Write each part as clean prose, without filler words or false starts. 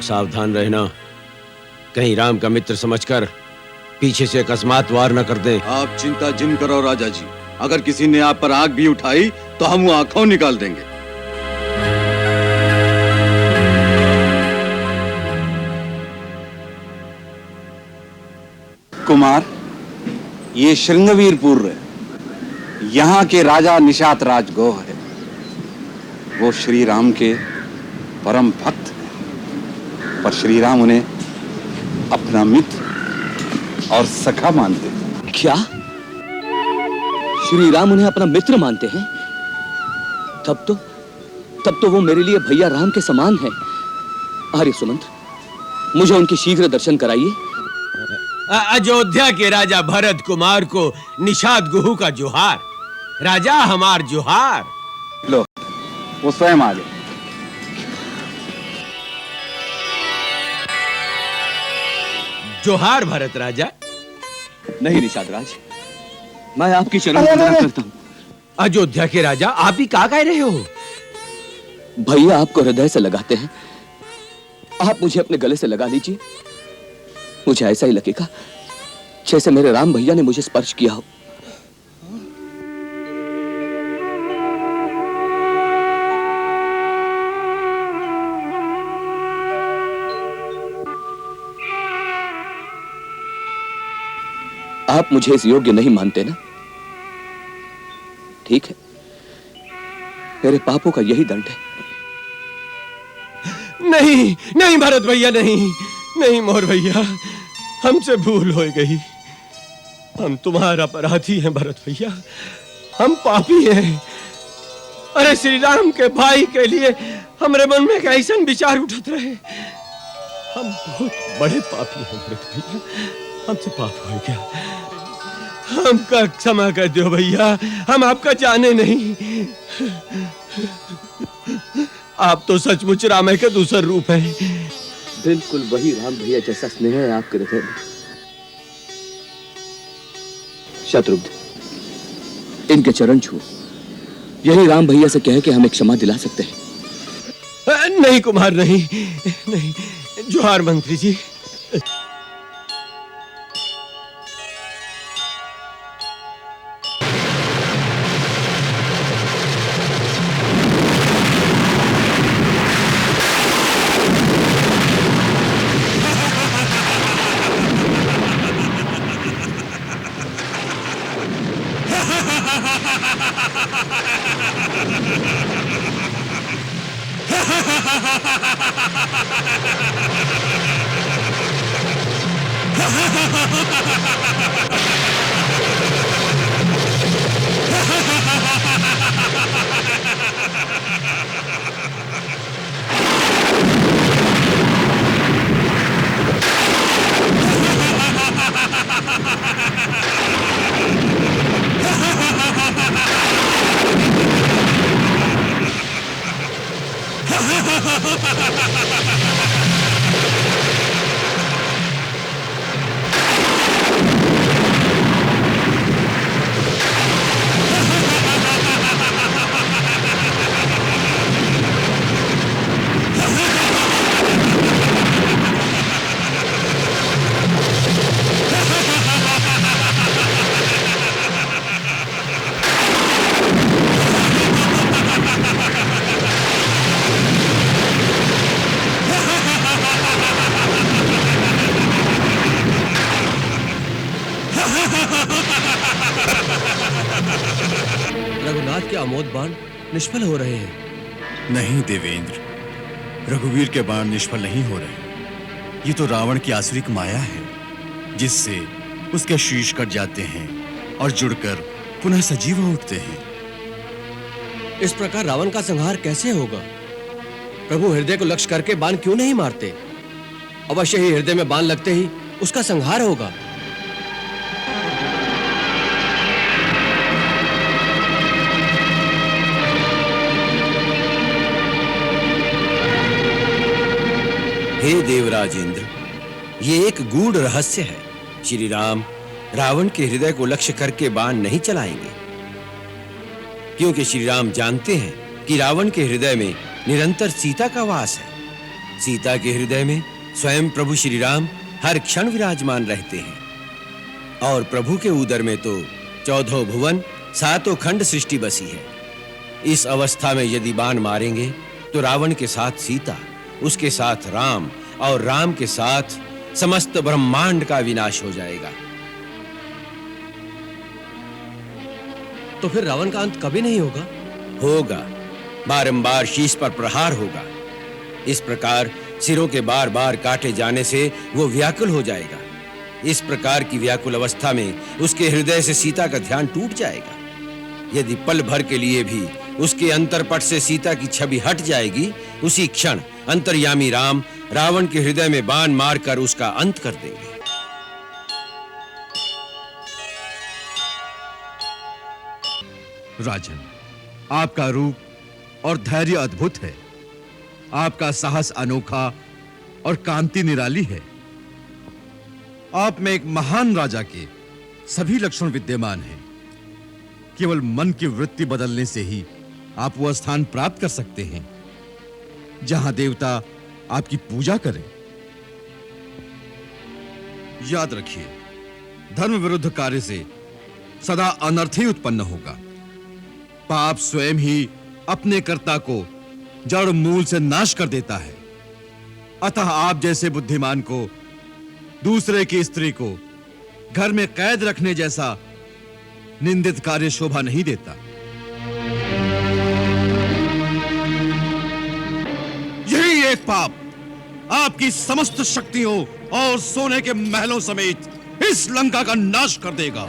सावधान रहना, कहीं राम का मित्र समझकर पीछे से अकस्मात वार न कर दें। आप चिंता जिन करो राजा जी, अगर किसी ने आप पर आंख भी उठाई तो हम वो आंखों निकाल देंगे। कुमार, ये श्रृंगवीरपुर है। यहाँ के राजा निषाद राजगोह है। वो श्री राम के परम भक्त हैं, पर श्री राम उन्हें अपना मित्र और सखा मानते हैं। क्या श्री राम उन्हें अपना मित्र मानते हैं? तब तो वो मेरे लिए भैया राम के समान है। आर्य सुमंत्र, मुझे उनके शीघ्र दर्शन कराइए। अयोध्या के राजा भरत कुमार को निषाद गुहू का जोहार। राजा हमार जोहार। लो, वो स्वयं आ गए। जोहार भरत राजा। नहीं निषाद राज, मैं आपकी शरण वंदना करता हूं। अयोध्या के राजा, आप ही क्या कह रहे हो? भैया आपको हृदय से लगाते हैं, आप मुझे अपने गले से लगा लीजिए। मुझे ऐसा ही लगेगा जैसे मेरे राम भैया ने मुझे स्पर्श किया हो। आप मुझे इस योग्य नहीं मानते ना? ठीक है, मेरे पापों का यही दंड है। नहीं नहीं भरत भैया, नहीं नहीं मोर भैया, हमसे भूल हो गई। हम तुम्हारा अपराधी हैं भरत भैया, हम पापी हैं। अरे श्री राम के भाई के लिए हमारे मन में कैसा विचार उठत रहे। हम बहुत बड़े पापी हैं भरत भैया, हमसे पाप हो गया। हमका क्षमा कर दो भैया, हम आपका जाने नहीं। आप तो सचमुच राम के दूसर रूप हैं। बिल्कुल वही राम भैया जैसा स्नेह है आपके हृदय में। शत्रुघ्न, इनके चरण छू, यही राम भैया से कह के हमें क्षमा दिला सकते हैं। नहीं कुमार, नहीं नहीं। जोहार मंत्री जी। रघुनाथ के अमोद बाण निष्फल हो रहे हैं। नहीं देवेंद्र, रघुवीर के बाण निष्फल नहीं हो रहे। ये तो रावण की आसुरिक माया है, जिससे उसके शीश कट जाते हैं और जुड़कर पुनः सजीव हो उठते हैं। इस प्रकार रावण का संहार कैसे होगा? प्रभु हृदय को लक्ष्य करके बाण क्यों नहीं मारते? अवश्य ही हृदय में बाण लगते ही उसका संहार होगा। हे देवराज इंद्र, ये एक गूढ़ रहस्य है। श्री राम रावण के हृदय को लक्ष्य करके बाण नहीं चलाएंगे, क्योंकि श्री राम जानते हैं कि रावण के हृदय में निरंतर सीता का वास है। सीता के हृदय में स्वयं प्रभु श्री राम हर क्षण विराजमान रहते हैं और प्रभु के उदर में तो 14 भुवन 7 खंड सृष्टि बसी है। इस अवस्था में यदि बाण मारेंगे तो रावण के साथ सीता, उसके साथ राम और राम के साथ समस्त ब्रह्मांड का विनाश हो जाएगा। तो फिर रावण का अंत कभी नहीं होगा? होगा, बारंबार शीश पर प्रहार होगा। इस प्रकार सिरों के बार बार काटे जाने से वो व्याकुल हो जाएगा। इस प्रकार की व्याकुल अवस्था में उसके हृदय से सीता का ध्यान टूट जाएगा। यदि पल भर के लिए भी उसके अंतरपट से सीता की छवि हट जाएगी, उसी क्षण अंतर्यामी राम रावण के हृदय में बाण मारकर उसका अंत कर देंगे। राजन, आपका रूप और धैर्य अद्भुत है। आपका साहस अनोखा और कांति निराली है। आप में एक महान राजा के सभी लक्षण विद्यमान हैं। केवल मन की वृत्ति बदलने से ही आप वह स्थान प्राप्त कर सकते हैं जहां देवता आपकी पूजा करें। याद रखिए, धर्म विरुद्ध कार्य से सदा अनर्थ ही उत्पन्न होगा। पाप स्वयं ही अपने कर्ता को जड़ मूल से नाश कर देता है। अतः आप जैसे बुद्धिमान को दूसरे की स्त्री को घर में कैद रखने जैसा निंदित कार्य शोभा नहीं देता। यही एक पाप आपकी समस्त शक्तियों और सोने के महलों समेत इस लंका का नाश कर देगा।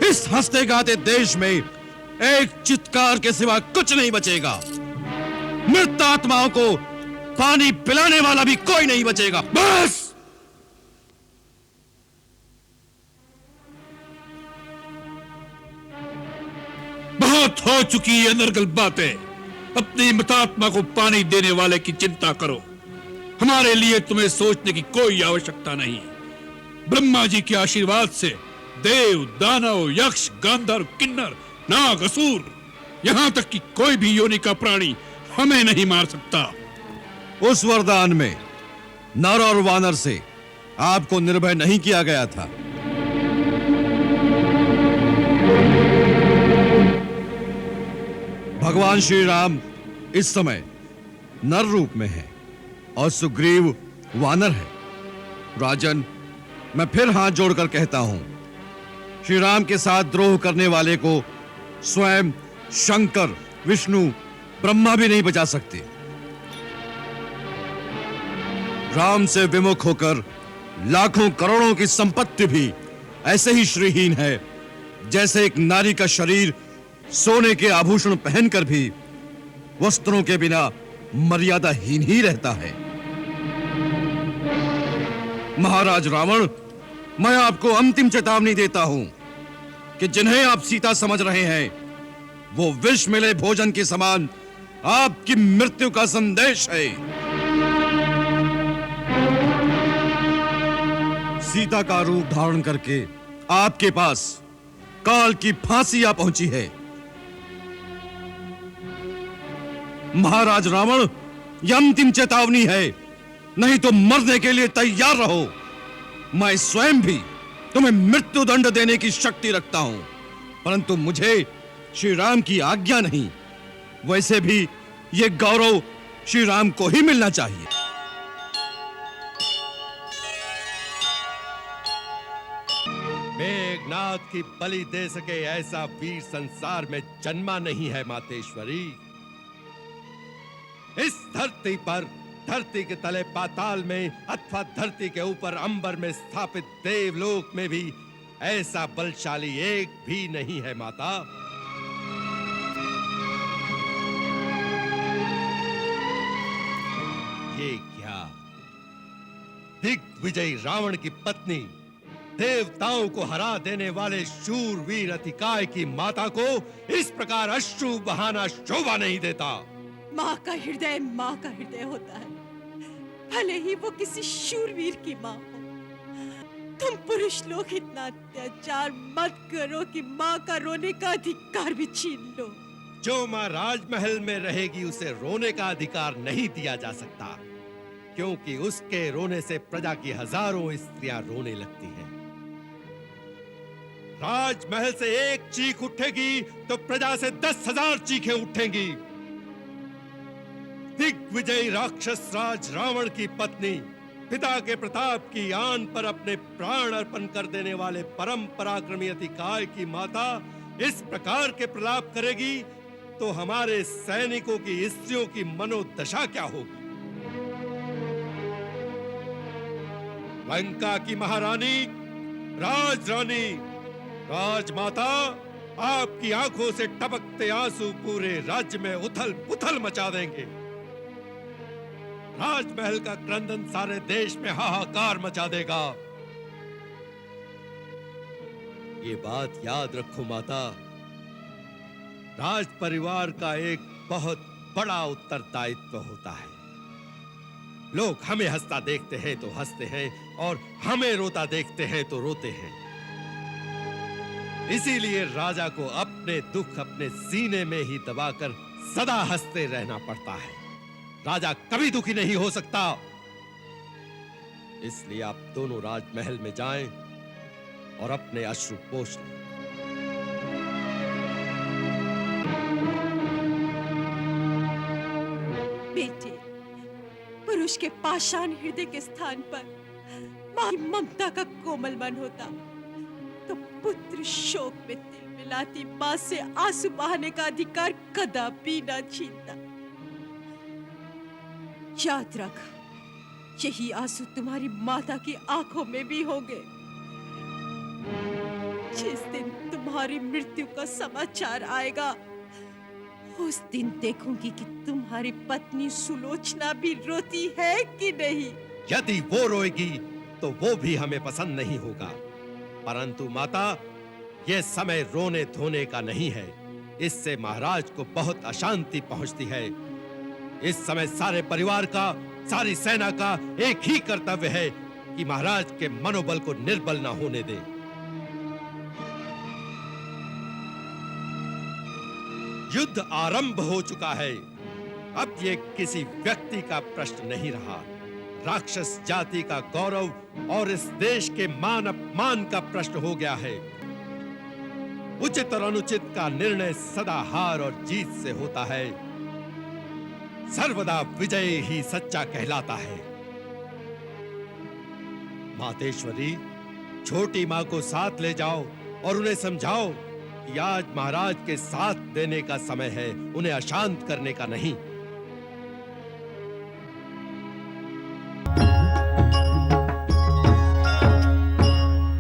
इस हंसते गाते देश में एक चित्कार के सिवा कुछ नहीं बचेगा। मृत आत्माओं को पानी पिलाने वाला भी कोई नहीं बचेगा। बस! बहुत हो चुकी ये नरगल बातें। अपनी मृतात्मा को पानी देने वाले की चिंता करो। हमारे लिए तुम्हें सोचने की कोई आवश्यकता नहीं। ब्रह्मा जी के आशीर्वाद से देव, दानव, यक्ष, गंधर्व, किन्नर, नाग, असुर, यहां तक कि कोई भी योनि का प्राणी हमें नहीं मार सकता। उस वरदान में नर और वानर से आपको निर्भय नहीं किया गया था। भगवान श्री राम इस समय नर रूप में है और सुग्रीव वानर है। राजन, मैं फिर हाथ जोड़कर कहता हूं, श्री राम के साथ द्रोह करने वाले को स्वयं शंकर, विष्णु, ब्रह्मा भी नहीं बचा सकते। राम से विमुख होकर लाखों करोड़ों की संपत्ति भी ऐसे ही श्रीहीन है जैसे एक नारी का शरीर सोने के आभूषण पहनकर भी वस्त्रों के बिना मर्यादाहीन ही रहता है। महाराज रावण, मैं आपको अंतिम चेतावनी देता हूं कि जिन्हें आप सीता समझ रहे हैं वो विष मिले भोजन के समान आपकी मृत्यु का संदेश है। सीता का रूप धारण करके आपके पास काल की फांसी आ पहुंची है। महाराज रावण, यह अंतिम चेतावनी है, नहीं तो मरने के लिए तैयार रहो। मैं स्वयं भी तुम्हें मृत्यु दंड देने की शक्ति रखता हूं, परंतु मुझे श्री राम की आज्ञा नहीं। वैसे भी यह गौरव श्री राम को ही मिलना चाहिए। मेघनाथ की बलि दे सके ऐसा वीर संसार में जन्मा नहीं है मातेश्वरी। इस धरती पर, धरती के तले पाताल में अथवा धरती के ऊपर अंबर में स्थापित देवलोक में भी ऐसा बलशाली एक भी नहीं है माता। ये क्या, दिग्विजयी रावण की पत्नी, देवताओं को हरा देने वाले शूरवीर अतिकाय की माता को इस प्रकार अश्रु बहाना शोभा नहीं देता। माँ का हृदय माँ का हृदय होता है, भले ही वो किसी शूरवीर की माँ हो। तुम पुरुष लोग इतना अत्याचार मत करो कि माँ का रोने का अधिकार भी छीन लो। जो माँ राजमहल में रहेगी उसे रोने का अधिकार नहीं दिया जा सकता। क्योंकि उसके रोने से प्रजा की हजारों स्त्रियां रोने लगती हैं। राजमहल से एक चीख उठेगी तो प्रजा से 10,000 चीखें उठेंगी। दिग्विजयी राक्षस राज रावण की पत्नी, पिता के प्रताप की आन पर अपने प्राण अर्पण कर देने वाले परम पराक्रमी अतिकाय की माता इस प्रकार के प्रलाप करेगी तो हमारे सैनिकों की स्त्रियों की मनोदशा क्या होगी? लंका की महारानी, राजरानी, राजमाता, आपकी आंखों से टपकते आंसू पूरे राज्य में उथल पुथल मचा देंगे। राजमहल का क्रंदन सारे देश में हाहाकार मचा देगा। ये बात याद रखो माता, राज परिवार का एक बहुत बड़ा उत्तरदायित्व होता है। लोग हमें हंसता देखते हैं तो हंसते हैं और हमें रोता देखते हैं तो रोते हैं। इसीलिए राजा को अपने दुख अपने सीने में ही दबाकर सदा हंसते रहना पड़ता है। राजा कभी दुखी नहीं हो सकता। इसलिए आप दोनों राजमहल में जाएं और अपने अश्रु पोंछ लें। बेटे, पुरुष के पाषाण हृदय के स्थान पर मां की ममता का कोमल मन होता तो पुत्र शोक में तिल मिलाती मां से आंसू बहाने का अधिकार कदापि न छीनता। याद रख, यही आंसू तुम्हारी माता की आंखों में भी होंगे। जिस दिन तुम्हारी मृत्यु का समाचार आएगा, उस दिन देखूंगी कि तुम्हारी पत्नी सुलोचना भी रोती है कि नहीं। यदि वो रोएगी तो वो भी हमें पसंद नहीं होगा, परंतु माता, ये समय रोने धोने का नहीं है। इससे महाराज को बहुत अशांति पहुंचती है। इस समय सारे परिवार का, सारी सेना का एक ही कर्तव्य है कि महाराज के मनोबल को निर्बल न होने दे। युद्ध आरंभ हो चुका है। अब ये किसी व्यक्ति का प्रश्न नहीं रहा। राक्षस जाति का गौरव और इस देश के मान अपमान का प्रश्न हो गया है। उचित और अनुचित का निर्णय सदा हार और जीत से होता है। सर्वदा विजय ही सच्चा कहलाता है। मातेश्वरी, छोटी मां को साथ ले जाओ और उन्हें समझाओ कि आज महाराज के साथ देने का समय है, उन्हें अशांत करने का नहीं।